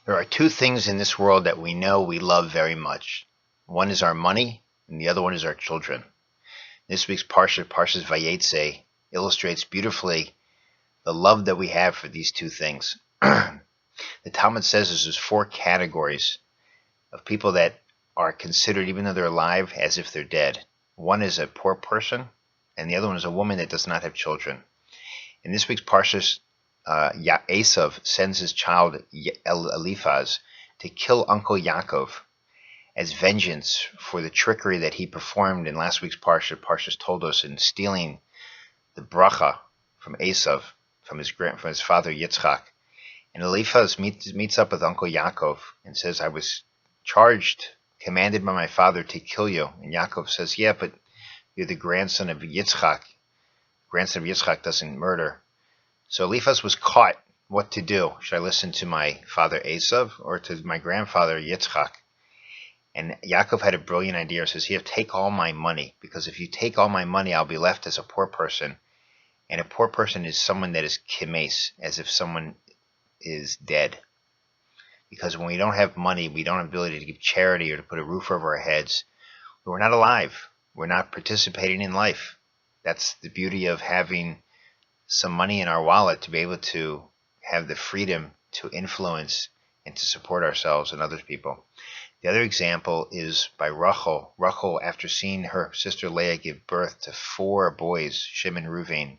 There are two things in this world that we know we love very much. One is our money, and the other one is our children. This week's Parshas Vayetze, illustrates beautifully the love that we have for these two things. The Talmud says there's four categories of people that are considered, even though they're alive, as if they're dead. One is a poor person, and the other one is a woman that does not have children. In this week's Parshas, Esav sends his child Eliphaz to kill Uncle Yaakov as vengeance for the trickery that he performed in last week's Parsha. Parshas told us in stealing the bracha from Esav, from his father Yitzchak. And Eliphaz meets up with Uncle Yaakov and says, I was commanded by my father to kill you. And Yaakov says, yeah, but you're the grandson of Yitzchak. Grandson of Yitzchak doesn't murder. So Eliphaz was caught what to do. Should I listen to my father Esav or to my grandfather Yitzchak? And Yaakov had a brilliant idea. He says, here, take all my money, because if you take all my money, I'll be left as a poor person. And a poor person is someone that is kimes, as if someone is dead. Because when we don't have money, we don't have the ability to give charity or to put a roof over our heads. We're not alive. We're not participating in life. That's the beauty of having some money in our wallet, to be able to have the freedom to influence and to support ourselves and other people. The other example is by Rachel. Rachel, after seeing her sister Leah give birth to 4 boys, Shimon, Reuven,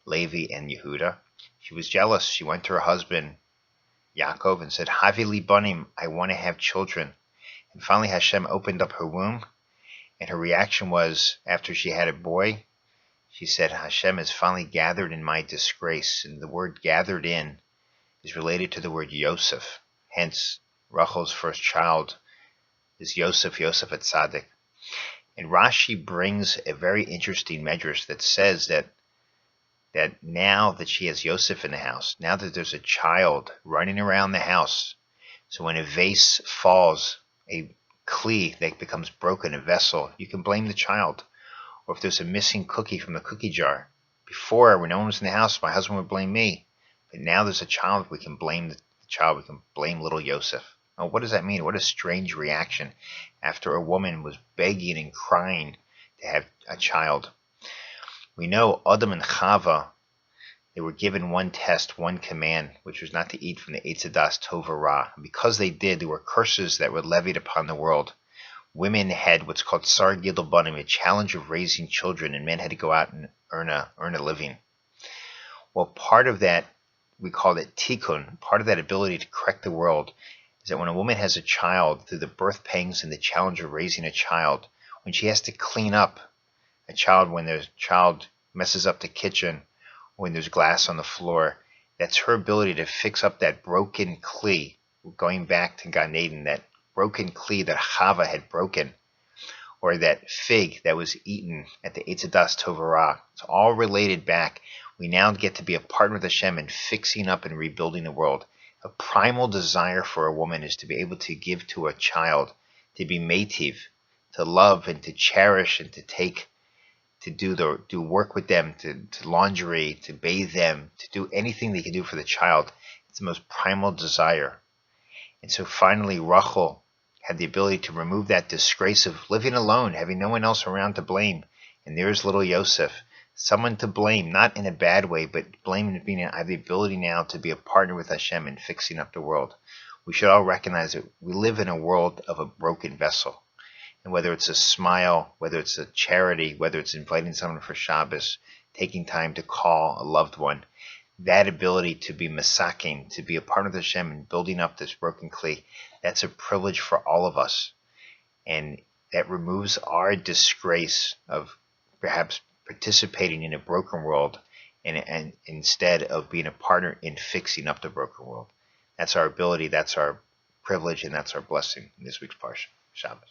Levi, and Yehuda, she was jealous. She went to her husband Yaakov and said, Havi li banim, I want to have children. And finally Hashem opened up her womb, and her reaction was, after she had a boy, she said, Hashem has finally gathered in my disgrace. And the word gathered in is related to the word Yosef. Hence, Rachel's first child is Yosef at Tzaddik. And Rashi brings a very interesting medrash that says that now that she has Yosef in the house, now that there's a child running around the house, so when a vase falls, a kli that becomes broken, a vessel, you can blame the child. Or if there's a missing cookie from the cookie jar. Before, when no one was in the house, my husband would blame me. But now there's a child, we can blame the child. We can blame little Yosef. Now, what does that mean? What a strange reaction after a woman was begging and crying to have a child. We know Adam and Chava, they were given one test, one command, which was not to eat from the Eitz Hadas Tov Ra. Because they did, there were curses that were levied upon the world. Women had what's called Sar Gidul Banim, a challenge of raising children, and men had to go out and earn a living. Well, part of that, we call it tikkun, part of that ability to correct the world, is that when a woman has a child, through the birth pangs and the challenge of raising a child, when she has to clean up a child, when there's a child messes up the kitchen, when there's glass on the floor, that's her ability to fix up that broken kli, going back to Gan Eden, that broken kli that Chava had broken, or that fig that was eaten at the Eitz Hadas Tov Ra. It's all related back. We now get to be a partner with Hashem in fixing up and rebuilding the world. A primal desire for a woman is to be able to give to a child, to be meitiv, to love and to cherish and to take, to do work with them, to laundry, to bathe them, to do anything they can do for the child. It's the most primal desire. And so finally Rachel had the ability to remove that disgrace of living alone, having no one else around to blame. And there's little Yosef, someone to blame, not in a bad way, but blame and being, I have the ability now to be a partner with Hashem in fixing up the world. We should all recognize that we live in a world of a broken vessel. And whether it's a smile, whether it's a charity, whether it's inviting someone for Shabbos, taking time to call a loved one, that ability to be masaking, to be a partner of Hashem and building up this broken kli, that's a privilege for all of us. And that removes our disgrace of perhaps participating in a broken world and instead of being a partner in fixing up the broken world. That's our ability, that's our privilege, and that's our blessing in this week's Parsha, Shabbos.